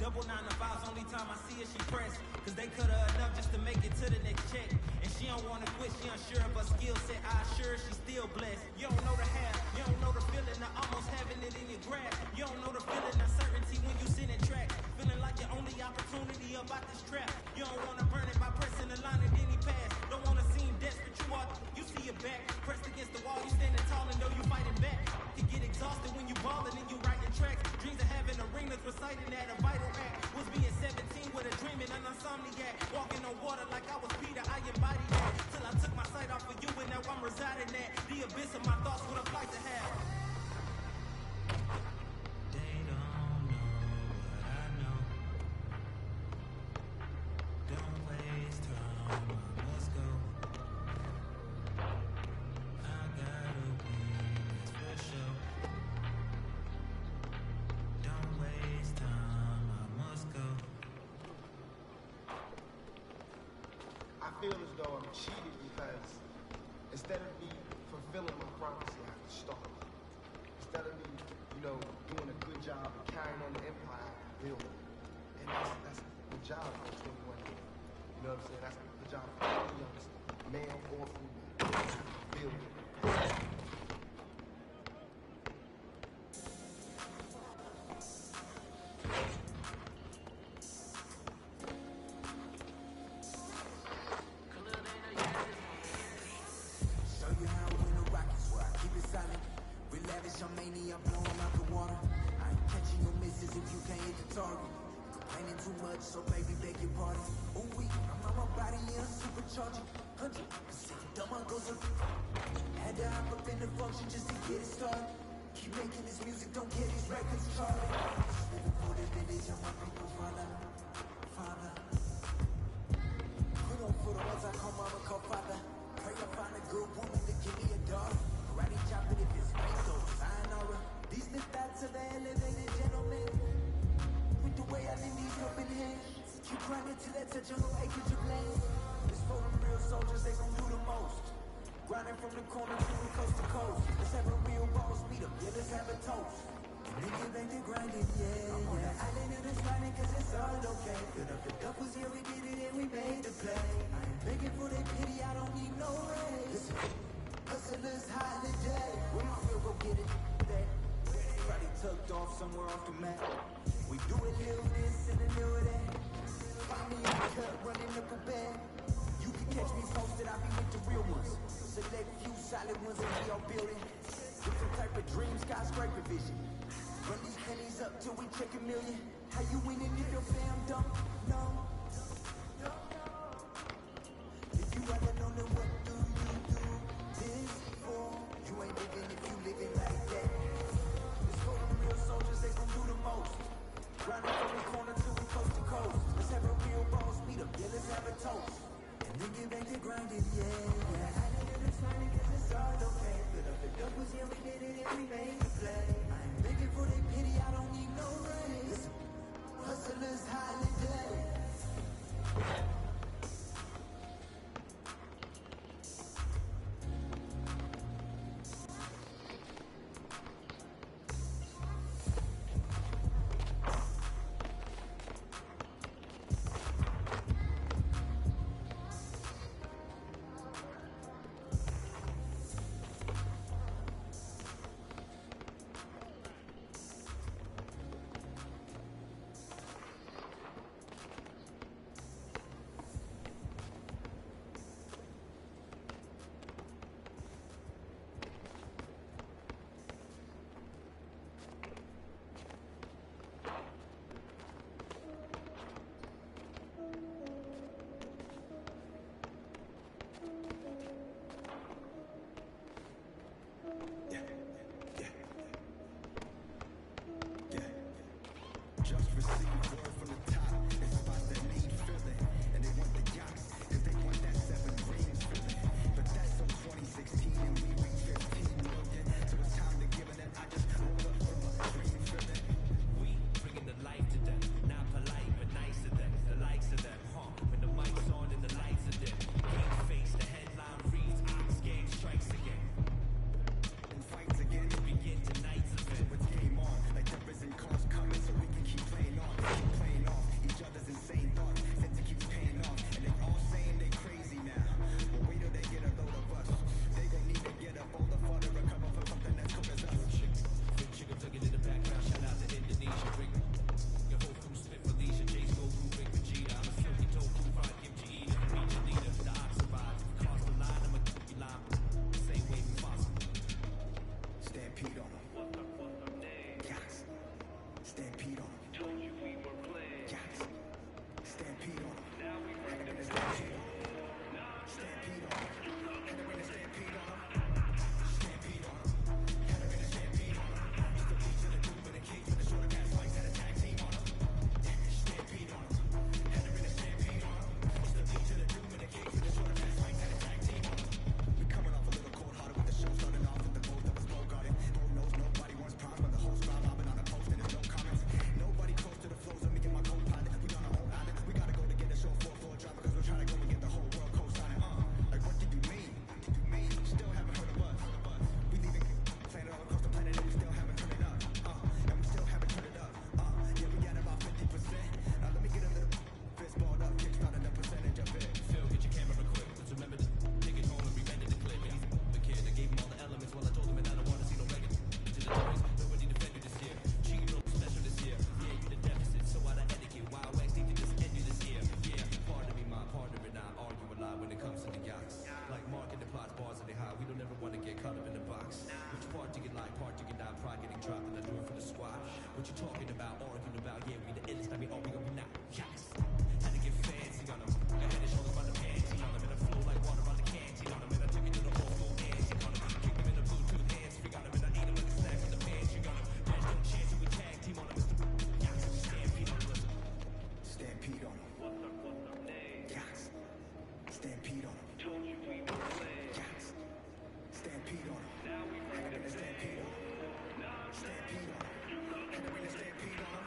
Double 9 to 5's only time I see her, she pressed. Cause they cut her enough just to make it to the next check. And she don't wanna quit, she unsure of her skill set. I assure her she's still blessed. You don't know the half, you don't know the feeling of almost having it in your grasp. You don't know the feeling of certainty when you sit in track. Feeling like your only opportunity about this trap. You don't wanna burn it by pressing the line and then he pass. Don't wanna seem desperate, you see your back. Pressed against the wall, you standing tall and know you fighting back. You get exhausted when you ballin' and you writing tracks. Dreams of having arenas reciting that a vital act. Was being 17 with a dream and an insomniac. Walking on water like I was Peter, I embodied that. Till I took my sight off of you and now I'm residing at the abyss of my thoughts with a flight to have. They don't know what I know. Don't waste time, let's go. I gotta win, that's for sure. Don't waste time, I must go. I feel as though I'm cheated because instead of me fulfilling my promise, I have to start. Instead of me, doing a good job of carrying on the empire, building. And that's the job for 21 years. You know what I'm saying? That's the job for all youngsters, male or female. Building. I'm blowing out the water. I ain't catching your misses if you can't hit the target. Complaining too much, so baby, beg your pardon. Ooh, I'm on my body, yeah, I'm supercharging. 100% dumb, I go so. Had to hop up in the function just to get it started. Keep making this music, don't get these records charted. Living for the village, I'm my people, father. Put on for the ones I call mama, call father. Pray I find a good woman to give me a daughter. Karate chop it if it's right, so sayonara. These the thoughts of the elevated gentleman. With the way I leave these open hands. Keep grinding till that touch on no acreage of land. It's for them real soldiers, they gon' do the most. Grinding from the corner to the coast to coast. Let's have a real boss meet up, yeah, let's have a toast. And then get back to grinding, yeah. I'm on the island of the grinding cause it's all okay. Fill up the duffels, yeah, we did it and we made the play. I ain't begging for their pity, I don't need no raise. Hustlers holiday. When my real go get it, that probably tucked off somewhere off the map. We do a little this and a little that. Find me in the cut, running up a bag. You can catch me posted, I be with the real ones. Select few solid ones and we all building. Different type of dreams, skyscraper vision. Run these pennies up till we check a million. How you winning if your fam don't know? If you ever know, then what do you do this for? You ain't living if you living like that. It's for them real soldiers, they gon' do the most. Grinding from the corner till we coast to coast. Let's have a real boss meet up, yeah, let's have a toast. And then get back to grinding, yeah. I know that it's fine cause it's all okay. Fill up the doubles, yeah, we did it and we made the play. I ain't begging for their pity, I don't need no raise. Hustlers holiday. What you talking about, arguing about? Yeah, we the illest, now we all we gonna be now. Yes. Had to get fancy on them. I had to show them on the panty on them, and I flow like water on the canteen on them, and I took it to the old school antique on them. Kick them in the Bluetooth hands, freak on them, and I ate them like a snack in the pantry on them. There's no chance that we tag team on them. Yes, stampede on them. Stampede on them. What's up, name? Yes. Stampede on them. Told you we were playing. Yes. Stampede on them. Now we bring it Stampede on them. Stampede on them. Had to bring the stampede on them.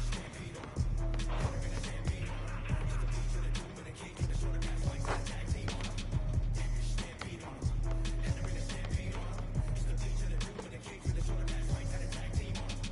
Stampede on them. Had to bring the stampede on them. Took the beat to the doom and the cake to the shorter pass like that tag team on them. Stampede on them. Had to bring the stampede on them. Took the beat to the doom and the cake to the shorter pass like that tag team on them.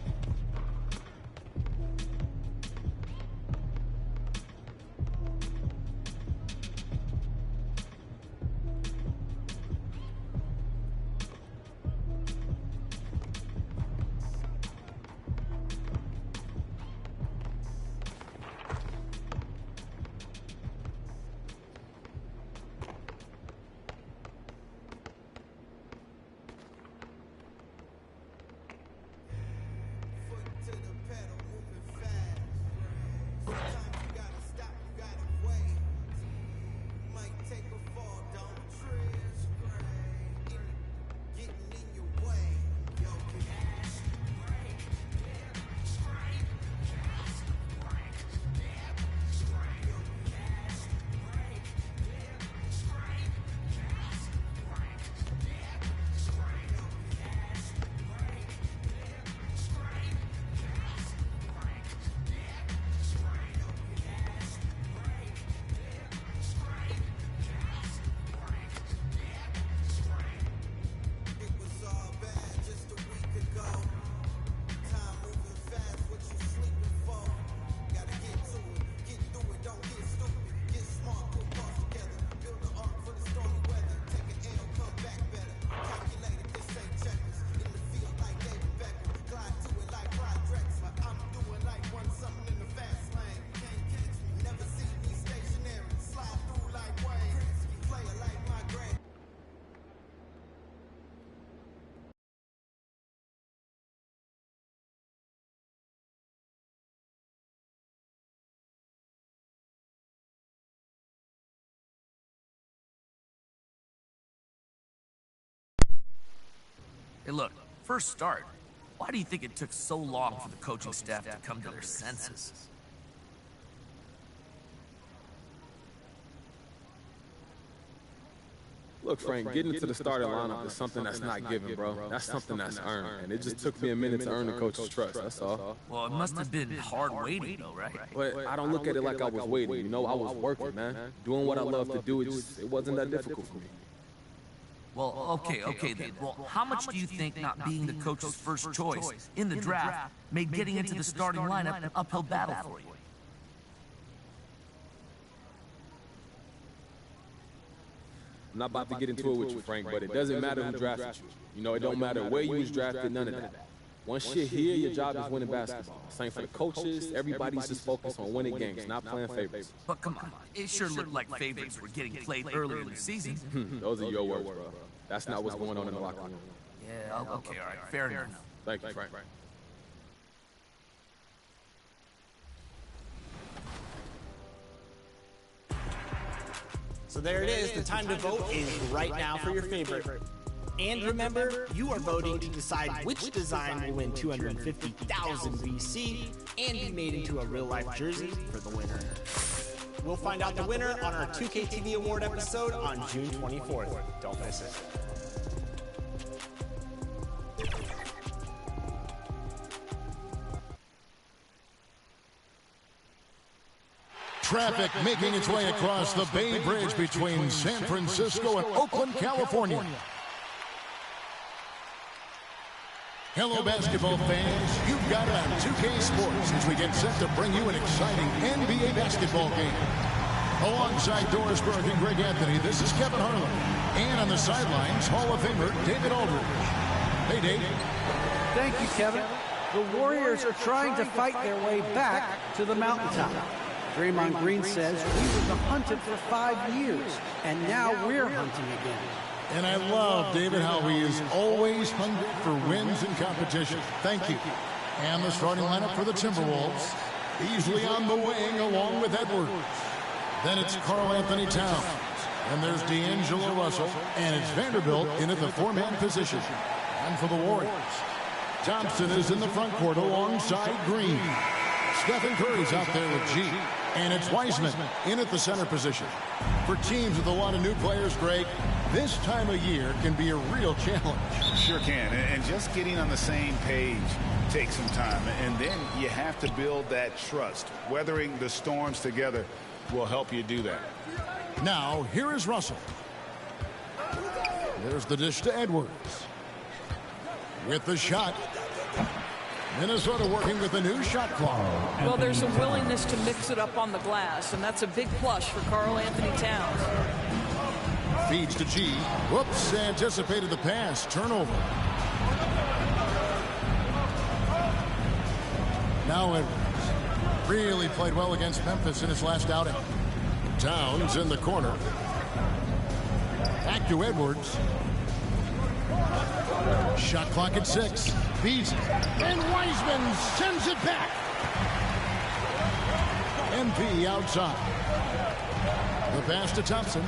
Foot to the pedal, moving fast. Sometimes you gotta stop, you gotta wait. Might take a fall, don't trip. Getting in your way. Yo, gas, brake, dip, straight. Gas, brake, dip, straight. Yo, gas, brake, dip, straight. Gas, brake, dip, straight. Yo, gas, brake, dip, straight. Gas, brake, dip, straight. Yo, gas, brake, dip, straight. Gas, brake, dip, straight. It was all bad just a week ago. Time moving fast, what you sleeping for? Gotta get to it, get through it, don't get stupid. Get smart, put parts together. Build an ark for the stormy weather. Take an L, come back better. Calculated, this ain't checkers. In the field like David Beckham. Glide to it like Clyde Drexler. I'm doing like one something in the fast lane. Can't catch me, never see me stationary. Slide through like Wayne. Player like my grand. Hey, look, first start. Why do you think it took so long for the coaching staff to come to their senses? Look, Frank, getting to the starting lineup is something that's not given, bro. That's something that's earned. And it just took me a minute to earn the coach's trust, that's all. Well, it must have been hard waiting, though, right? But I don't look at it like I was waiting. You know, I was working, man. Doing what I love to do, it wasn't that difficult for me. Well, okay then. Well, how much do you think not being the coach's first choice in the draft made getting into the starting lineup an uphill battle for you? I'm not about to get into it with you, Frank, but it doesn't matter who drafted you. You know, it don't matter where you was drafted, none of that. Once you're here, your job is winning basketball. Same for the coaches. Everybody's just focused on winning games, not playing favorites. But come on, it sure looked like favorites were getting played earlier in the season. Those are your words, bro. That's not what's going on in the locker room. Yeah, okay, all right, fair enough. Thank you, Frank. So there it is. The time to vote is right now for your favorite. And remember, you are voting to decide which design will win 250,000 VC and be made into a real-life jersey for the winner. We'll find out the winner on our 2K TV Award episode on June 24th. Don't miss it. Traffic making its way across the Bay Bridge between San Francisco and Oakland, California. Hello, basketball fans. You've got it on 2K Sports as we get set to bring you an exciting NBA basketball game. Alongside Doris Burke and Greg Anthony, this is Kevin Harlan. And on the sidelines, Hall of Famer David Aldridge. Hey, Dave. Thank you, Kevin. The Warriors are trying to fight their way back to the mountaintop. Draymond Green says we were the hunted for 5 years, and now we're hunting again. And I love, David, how he is always hungry for wins and competition. Thank you. And the starting lineup for the Timberwolves. Beasley on the wing along with Edwards. Then it's Karl Anthony Towns. And there's D'Angelo Russell. And it's Vanderbilt in at the 4-man position. And for the Warriors, Thompson is in the front court alongside Green. Stephen Curry's out there with G. And it's Wiseman in at the center position. For teams with a lot of new players, Greg, this time of year can be a real challenge. Sure can. And just getting on the same page takes some time. And then you have to build that trust. Weathering the storms together will help you do that. Now, here is Russell. There's the dish to Edwards. With the shot. Minnesota working with a new shot clock. Well, there's a willingness to mix it up on the glass, and that's a big plus for Karl Anthony Towns. Feeds to G. Whoops, anticipated the pass. Turnover. Now Edwards. Really played well against Memphis in his last outing. Towns in the corner. Back to Edwards. Shot clock at 6. Beats. And Wiseman sends it back. MP outside. The pass to Thompson.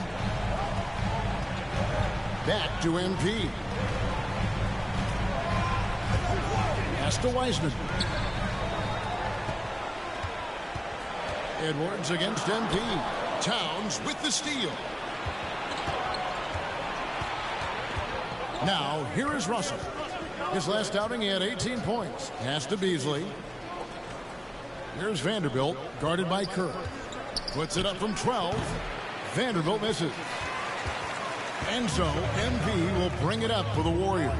Back to MP. Pass to Wiseman. Edwards against MP. Towns with the steal. Now, here is Russell. His last outing, he had 18 points. Pass to Beasley. Here's Vanderbilt, guarded by Kerr. Puts it up from 12. Vanderbilt misses. And so, MP will bring it up for the Warriors.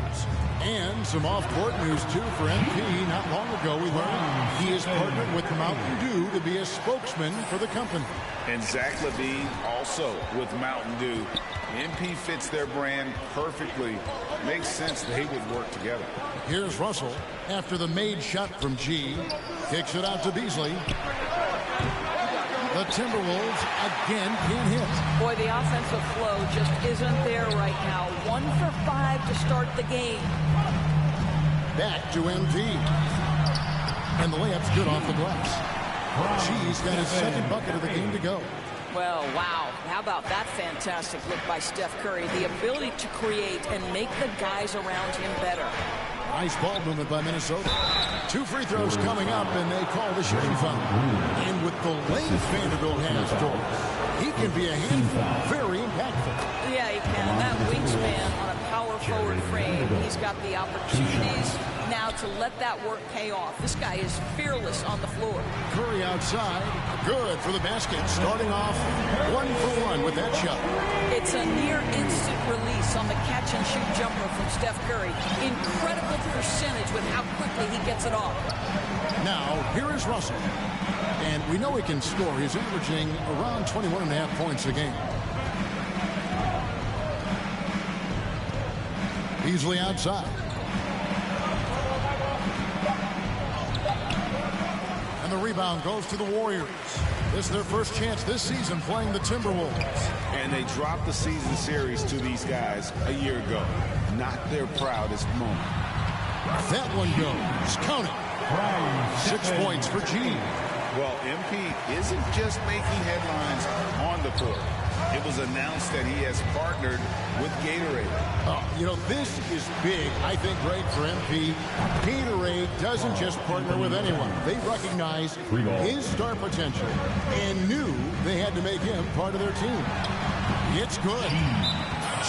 And some off-court news, too, for MP. Not long ago, we learned he has partnered with Mountain Dew to be a spokesman for the company. And Zach LaVine also with Mountain Dew. MP fits their brand perfectly. Makes sense they would work together. Here's Russell after the made shot from G. Kicks it out to Beasley. The Timberwolves again can't hit. Boy, the offensive flow just isn't there right now. 1 for 5 to start the game. Back to MP. And the layup's good off the glass. G's got his second bucket of the game to go. Well, wow. How about that fantastic look by Steph Curry? The ability to create and make the guys around him better. Nice ball movement by Minnesota. 2 free throws coming up, and they call the shooting foul. And with the length Vanderbilt has, he can be a handful. Very impactful. Yeah, he can. And that wingspan on a power forward frame, he's got the opportunities now to let that work pay off. This guy is fearless on the floor. Curry outside. Good for the basket. Starting off 1 for 1 with that shot. It's a near instant release on the catch-and-shoot jumper from Steph Curry. Incredible percentage with how quickly he gets it off. Now, here is Russell. And we know he can score. He's averaging around 21.5 points a game. Beasley outside. And the rebound goes to the Warriors. This is their first chance this season playing the Timberwolves. And they dropped the season series to these guys a year ago. Not their proudest moment. That one goes. Count it. 6 points for G. Well, MP isn't just making headlines on the court. It was announced that he has partnered with Gatorade. You know, this is big, I think, great for MP. Gatorade doesn't just partner with anyone. They recognize his star potential and knew they had to make him part of their team. It's good.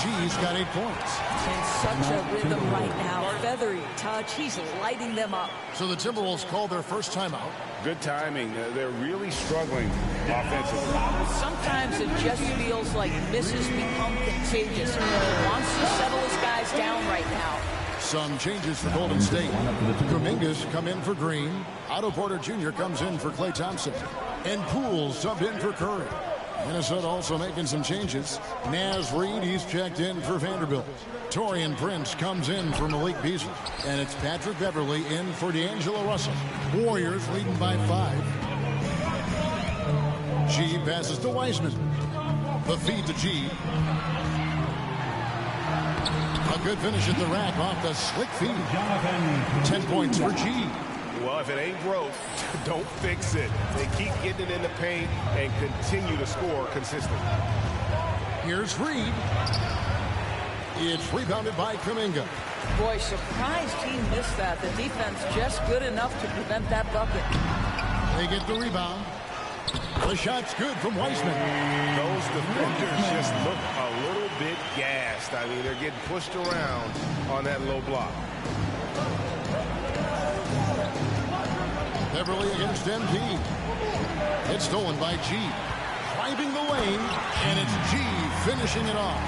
G's got 8 points. In such a rhythm right now. Feathery touch. He's lighting them up. So the Timberwolves called their first timeout. Good timing. They're really struggling offensively. Sometimes it just feels like misses become contagious. He wants to settle his guys down right now. Some changes for Golden State. Kumingas come in for Green. Otto Porter Jr. comes in for Klay Thompson. And Poole subbed in for Curry. Minnesota also making some changes. Naz Reid, he's checked in for Vanderbilt. Taurean Prince comes in for Malik Beasley. And it's Patrick Beverley in for D'Angelo Russell. Warriors leading by 5. G passes to Wiseman. The feed to G. A good finish at the rack off the slick feed. 10 points for G. Well, if it ain't broke, don't fix it. They keep getting it in the paint and continue to score consistently. Here's Reed. It's rebounded by Kuminga. Boy, surprised he missed that. The defense just good enough to prevent that bucket. They get the rebound. The shot's good from Weissman. Those defenders just look a little bit gassed. I mean, they're getting pushed around on that low block. Beverly against MP. It's stolen by G. Driving the lane, and it's G finishing it off.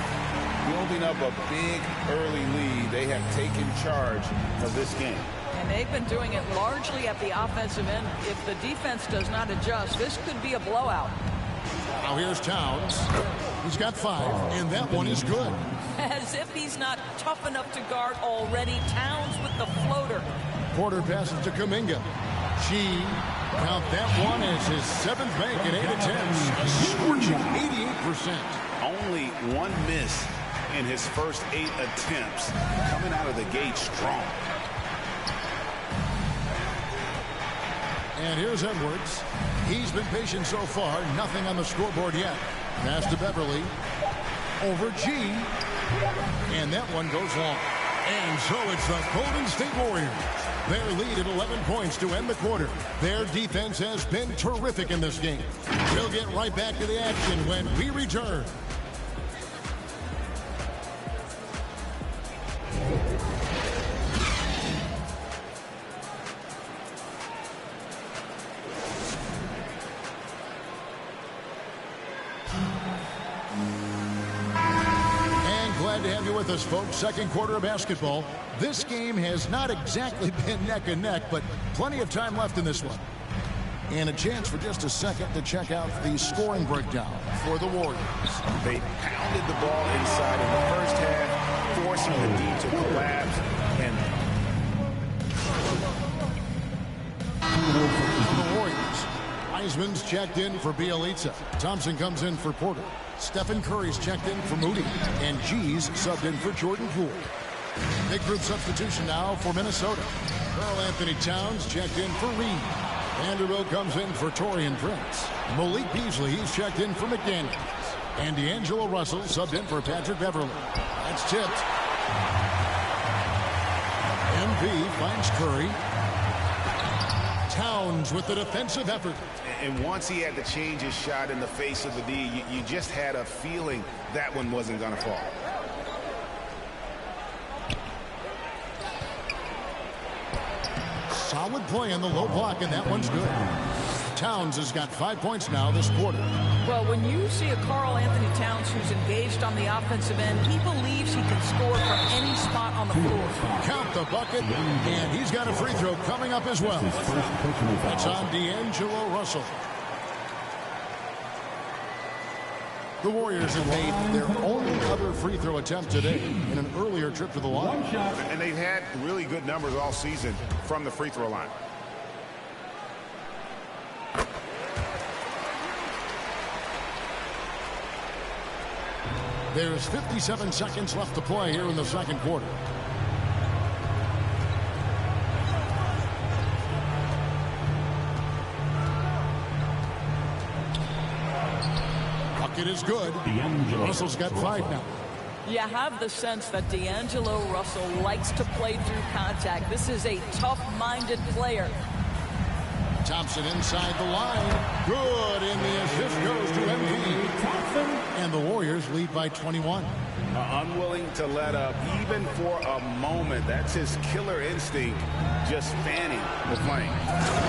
Building up a big early lead. They have taken charge of this game. And they've been doing it largely at the offensive end. If the defense does not adjust, this could be a blowout. Now here's Towns. He's got 5, and that one is good. As if he's not tough enough to guard already. Towns with the floater. Porter passes to Kuminga. G, count that one as his 7th bank at 8 attempts. A scorching 88%. Only one miss in his first 8 attempts. Coming out of the gate strong. And here's Edwards. He's been patient so far. Nothing on the scoreboard yet. Pass to Beverly. Over G. And that one goes long. And so it's the Golden State Warriors. Their lead at 11 points to end the quarter. Their defense has been terrific in this game. We'll get right back to the action when we return. To have you with us, folks. Second quarter of basketball. This game has not exactly been neck and neck, but plenty of time left in this one. And a chance for just a second to check out the scoring breakdown for the Warriors. They pounded the ball inside in the first half, forcing the D to collapse. And the Warriors. Wiseman's checked in for Bielitsa. Thompson comes in for Porter. Stephen Curry's checked in for Moody. And G's subbed in for Jordan Poole. Big group substitution now for Minnesota. Karl Anthony Towns checked in for Reed. Vanderbilt comes in for Taurean Prince. Malik Beasley, he's checked in for McDaniels. And D'Angelo Russell subbed in for Patrick Beverly. That's tipped. MP finds Curry. Towns with the defensive effort. And once he had to change his shot in the face of the D, you just had a feeling that one wasn't going to fall. Solid play in the low block, and that one's good. Towns has got 5 points now this quarter. Well, when you see a Karl Anthony Towns who's engaged on the offensive end, he believes he can score from any spot on the floor. Count the bucket, and he's got a free throw coming up as well. That's on D'Angelo Russell. The Warriors have made their only other free throw attempt today in an earlier trip to the line. And they've had really good numbers all season from the free throw line. There's 57 seconds left to play here in the second quarter. Bucket is good. Russell's got 5 now. You have the sense that D'Angelo Russell likes to play through contact. This is a tough-minded player. Thompson inside the line. Good, and the assist goes to MP. And the Warriors lead by 21. Unwilling to let up even for a moment. That's his killer instinct, just fanning the flame.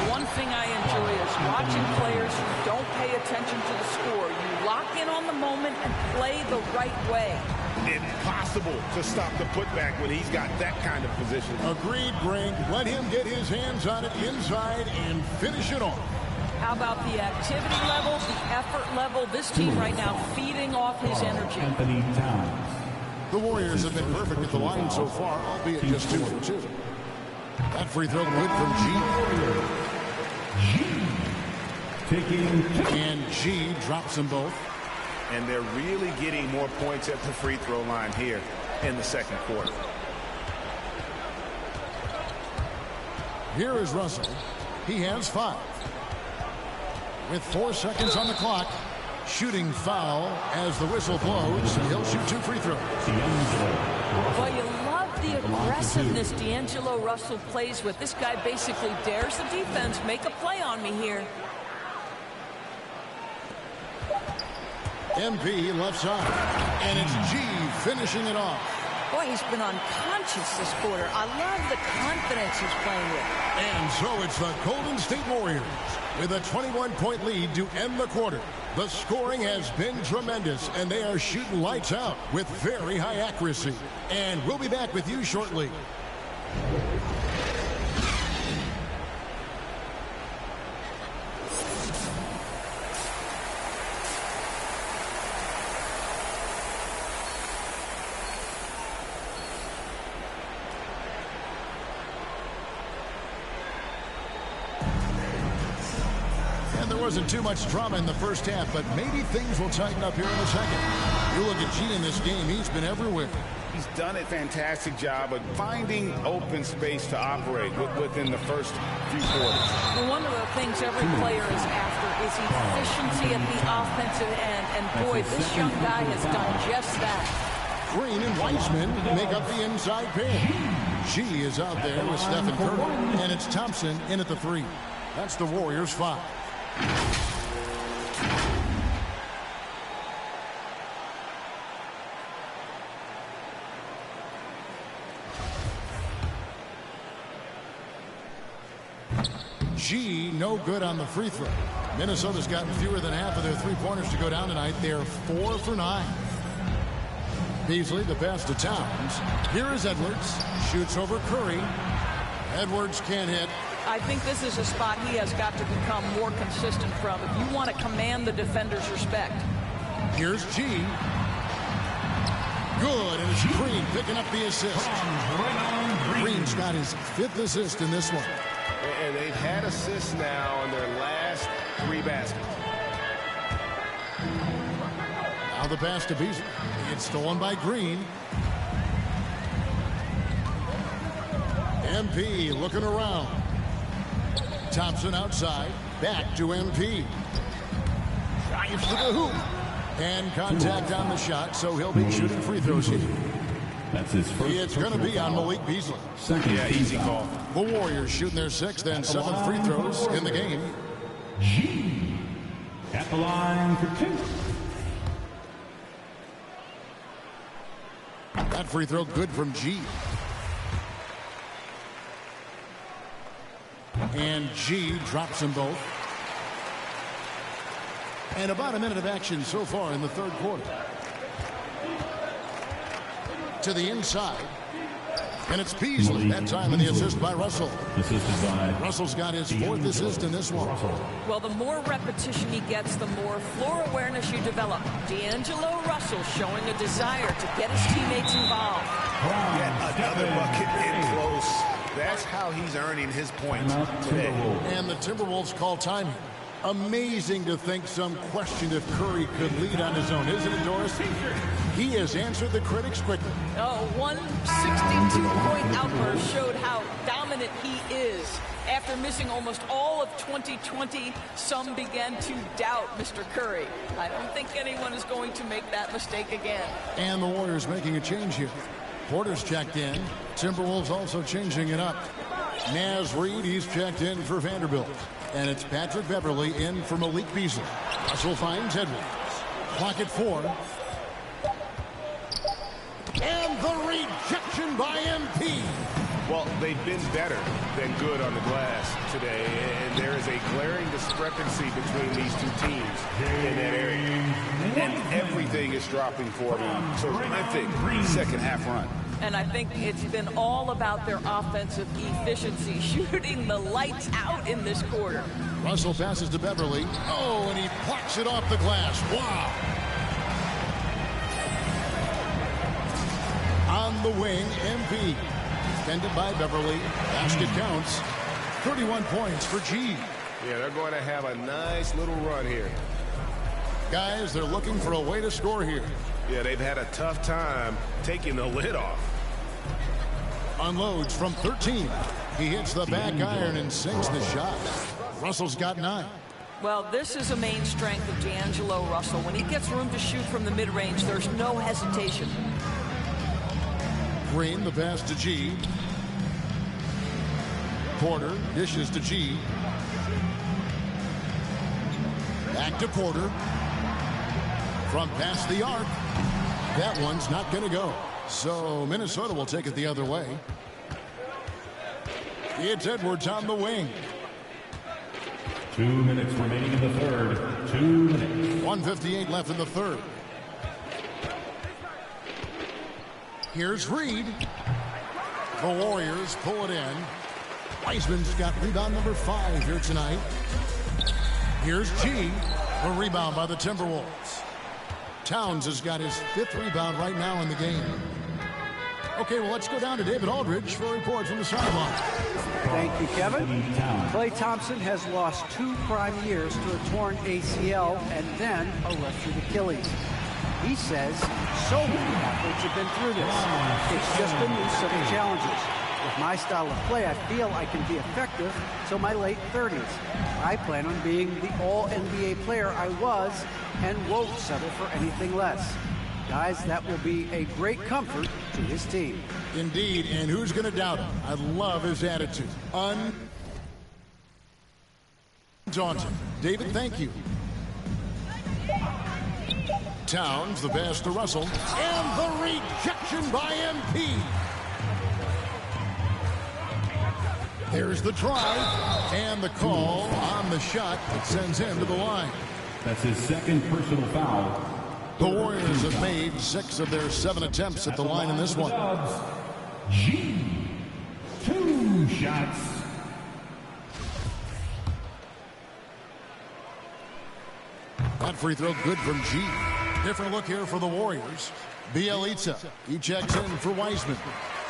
One thing I enjoy is watching players who don't pay attention to the score. You lock in on the moment and play the right way. Impossible to stop the putback when he's got that kind of position. Agreed, Greg. Let him get his hands on it inside and finish it off. How about the activity level, the effort level? This team right now feeding off his energy. Anthony Towns. The Warriors have been perfect at the line so far, albeit just 2 for 2. That free throw good from G. And G drops them both. And they're really getting more points at the free throw line here in the second quarter. Here is Russell. He has 5. With 4 seconds on the clock, shooting foul as the whistle blows. He'll shoot 2 free throws. Well, you love the aggressiveness D'Angelo Russell plays with. This guy basically dares the defense. Make a play on me here. MP left side. And it's G finishing it off. Boy, he's been unconscious this quarter. I love the confidence he's playing with. And so it's the Golden State Warriors with a 21-point lead to end the quarter. The scoring has been tremendous, and they are shooting lights out with very high accuracy. And we'll be back with you shortly. Wasn't too much drama in the first half, but maybe things will tighten up here in the second. You look at G in this game, he's been everywhere. He's done a fantastic job of finding open space to operate within the first few quarters. Well, one of the things every player is after is efficiency at the offensive end, and boy, this young guy has done just that. Green and Weissman make up the inside pair. G is out there with Stephen Curry, and it's Thompson in at the 3. That's the Warriors' 5. G, no good on the free throw. Minnesota's gotten fewer than half of their three-pointers to go down tonight. They're 4 for 9. Beasley, the pass to Towns. Here is Edwards. Shoots over Curry. Edwards can't hit. I think this is a spot he has got to become more consistent from if you want to command the defender's respect. Here's G. Good, and it's Green picking up the assist. Green's got his 5th assist in this one. And they've had assists now on their last 3 baskets. Now the pass to Beasley. It's stolen by Green. MP looking around. Thompson outside. Back to MP. Drives to the hoop. And contact on the shot, so he'll be shooting free throws here. That's his first. It's going to be on Malik Beasley. Yeah, easy call. The Warriors shooting their 6th and 7th free throws in the game. G at the line for 2. That free throw good from G. And G drops them both. And about a minute of action so far in the 3rd quarter. To the inside. And it's Beasley. That time in the assist by Russell. Russell's got his 4th assist in this one. Well, the more repetition he gets, the more floor awareness you develop. D'Angelo Russell showing a desire to get his teammates involved. Yet another bucket in close. That's how he's earning his points today. And the Timberwolves call time. Amazing to think some questioned if Curry could lead on his own, isn't it, Doris? He has answered the critics quickly. Oh, one 62-point outburst showed how dominant he is. After missing almost all of 2020, some began to doubt Mr. Curry. I don't think anyone is going to make that mistake again. And the Warriors making a change here. Porter's checked in. Timberwolves also changing it up. Naz Reid, he's checked in for Vanderbilt. And it's Patrick Beverly in for Malik Beasley. Russell finds Edwards. Clock at 4. And the rejection by MP. Well, they've been better than good on the glass today, and there is a glaring discrepancy between these two teams in that area. And everything is dropping for them. Terrific second half run. And I think it's been all about their offensive efficiency, shooting the lights out in this quarter. Russell passes to Beverly. Oh, and he plucks it off the glass. Wow. On the wing, MP. Defended by Beverly. Basket counts. 31 points for G. Yeah, they're going to have a nice little run here. Guys, they're looking for a way to score here. Yeah, they've had a tough time taking the lid off. Unloads from 13. He hits the back iron and sinks the shot. Russell's got 9. Well, this is a main strength of D'Angelo Russell. When he gets room to shoot from the mid-range, there's no hesitation. Green, the pass to G. Porter dishes to G. Back to Porter. From past the arc. That one's not going to go. So Minnesota will take it the other way. It's Edwards on the wing. 2 minutes remaining in the third. 2 minutes. 1:58 left in the third. Here's Reed. The Warriors pull it in. Wiseman's got rebound number 5 here tonight. Here's G. A rebound by the Timberwolves. Towns has got his 5th rebound right now in the game. Okay, well, let's go down to David Aldridge for a report from the sideline. Thank you, Kevin. Klay Thompson has lost 2 prime years to a torn ACL and then a ruptured Achilles. He says so many athletes have been through this. It's just a new set of challenges. With my style of play, I feel I can be effective till my late 30s. I plan on being the all-NBA player I was and won't settle for anything less. Guys, that will be a great comfort to his team. Indeed, and who's going to doubt him? I love his attitude. Undaunted. David, thank you. Towns, the pass to Russell, and the rejection by MP. There's the drive, and the call on the shot that sends him to the line. That's his 2nd personal foul. The Warriors have made 6 of their 7 attempts at the line in this one. G. 2 shots. That free throw good from G. Different look here for the Warriors. Bielitsa, he checks in for Wiseman.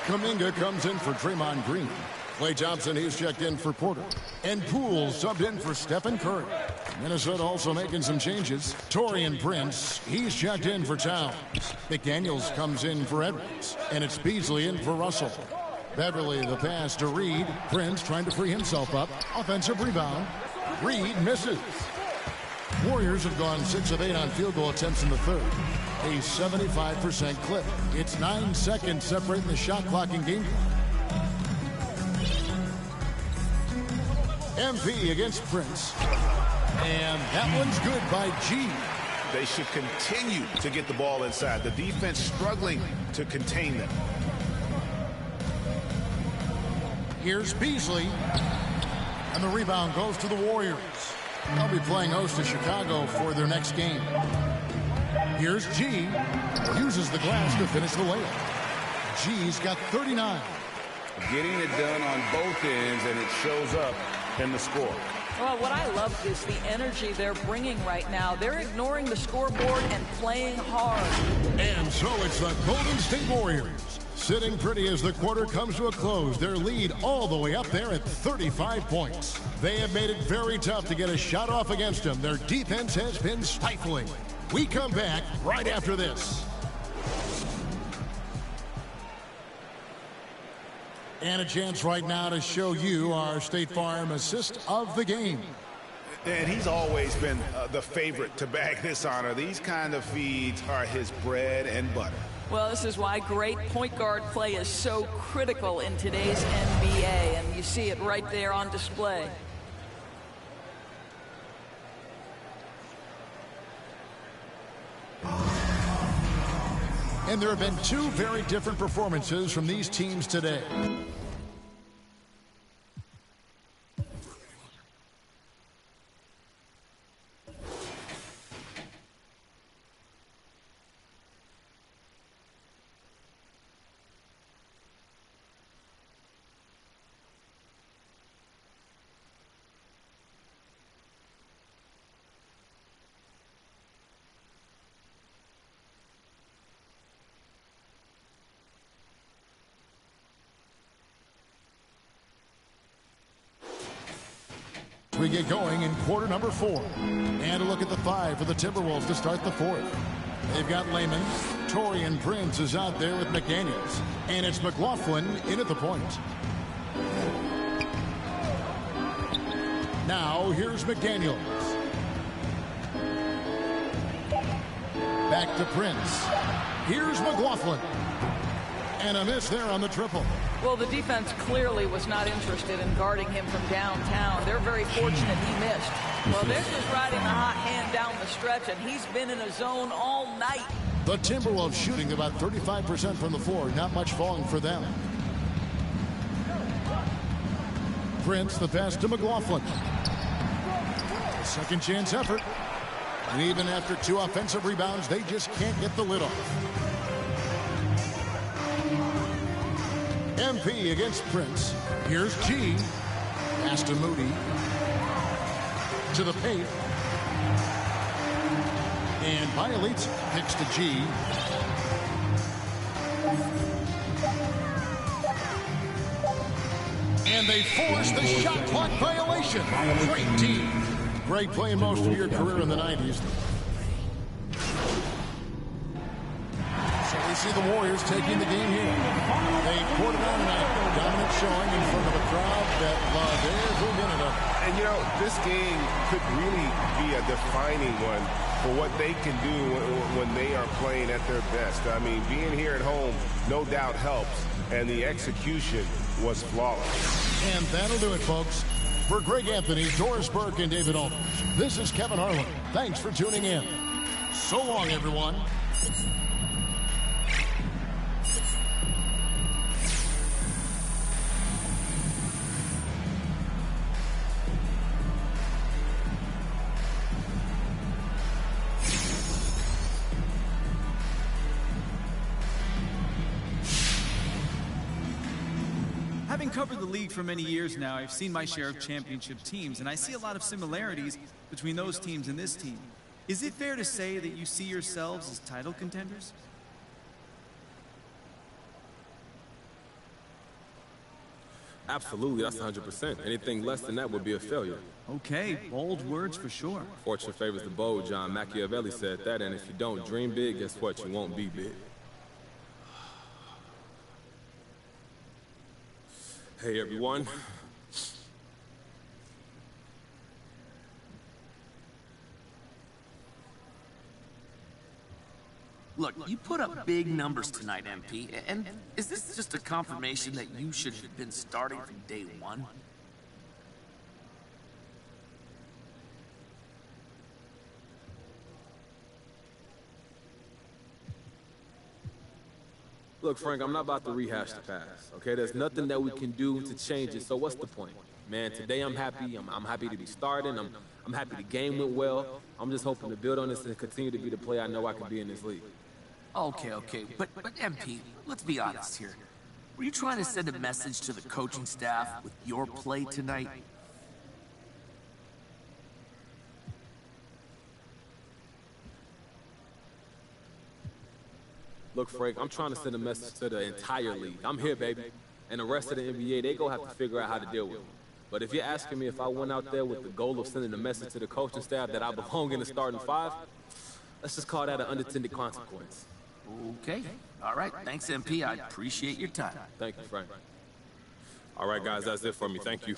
Kuminga comes in for Draymond Green. Klay Thompson, he's checked in for Porter. And Poole subbed in for Stephen Curry. Minnesota also making some changes. Taurean Prince, he's checked in for Towns. McDaniels comes in for Edwards. And it's Beasley in for Russell. Beverly, the pass to Reed. Prince trying to free himself up. Offensive rebound. Reed misses. Warriors have gone 6 of 8 on field goal attempts in the third. A 75% clip. It's 9 seconds separating the shot clock in game. MP against Prince. And that one's good by G. They should continue to get the ball inside. The defense struggling to contain them. Here's Beasley. And the rebound goes to the Warriors. They'll be playing host to Chicago for their next game. Here's G. Uses the glass to finish the layup. G's got 39. Getting it done on both ends, and it shows up in the score. Well, what I love is the energy they're bringing right now. They're ignoring the scoreboard and playing hard. And so it's the Golden State Warriors. Sitting pretty as the quarter comes to a close. Their lead all the way up there at 35 points. They have made it very tough to get a shot off against them. Their defense has been stifling. We come back right after this. And a chance right now to show you our State Farm assist of the game. And he's always been the favorite to bag this honor. These kind of feeds are his bread and butter. Well, this is why great point guard play is so critical in today's NBA, and you see it right there on display. And there have been 2 very different performances from these teams today. We get going in quarter number 4. And a look at the 5 for the Timberwolves to start the 4th. They've got Layman. Taurean Prince is out there with McDaniels. And it's McLaughlin in at the point. Now, here's McDaniels. Back to Prince. Here's McLaughlin. And a miss there on the triple. Well, the defense clearly was not interested in guarding him from downtown. They're very fortunate he missed. Well, they're just riding the hot hand down the stretch, and he's been in a zone all night. The Timberwolves shooting about 35% from the floor. Not much falling for them. Prince, the pass to McLaughlin. Second chance effort. And even after 2 offensive rebounds, they just can't get the lid off. MP against Prince. Here's G. Pass to Moody. To the paint. And violates. Picks to G. And they force the shot clock violation. Great team. Great playing most of your career in the 90s. We see the Warriors taking the game here. They poured it on tonight. Dominant showing in front of a crowd that loved every minute of it. And, you know, this game could really be a defining one for what they can do when they are playing at their best. I mean, being here at home no doubt helps, and the execution was flawless. And that'll do it, folks. For Greg Anthony, Doris Burke, and David Altman, this is Kevin Harlan. Thanks for tuning in. So long, everyone. Having covered the league for many years now, I've seen my share of championship teams, and I see a lot of similarities between those teams and this team. Is it fair to say that you see yourselves as title contenders? Absolutely, that's 100%. Anything less than that would be a failure. Okay, bold words for sure. Fortune favors the bold, John Machiavelli said that, and if you don't dream big, guess what? You won't be big. Hey, everyone. Look, you put up big numbers tonight, MP, and is this just a confirmation that you should have been starting from day one? Look, Frank, I'm not about to rehash the past, okay? There's nothing that we can do to change it, so what's the point? Man, today I'm happy. I'm happy to be starting. I'm happy the game went well. I'm just hoping to build on this and continue to be the player I know I can be in this league. Okay, but MP, let's be honest here. Were you trying to send a message to the coaching staff with your play tonight? Look, Frank, I'm trying to send a message to the entire league. I'm here, baby. And the rest of the NBA, they gonna have to figure out how to deal with me. But if you're asking me if I went out there with the goal of sending a message to the coaching staff that I belong in the starting 5, let's just call that an unintended consequence. Okay. All right. Thanks, MP. I appreciate your time. Thank you, Frank. All right, guys, that's it for me. Thank you.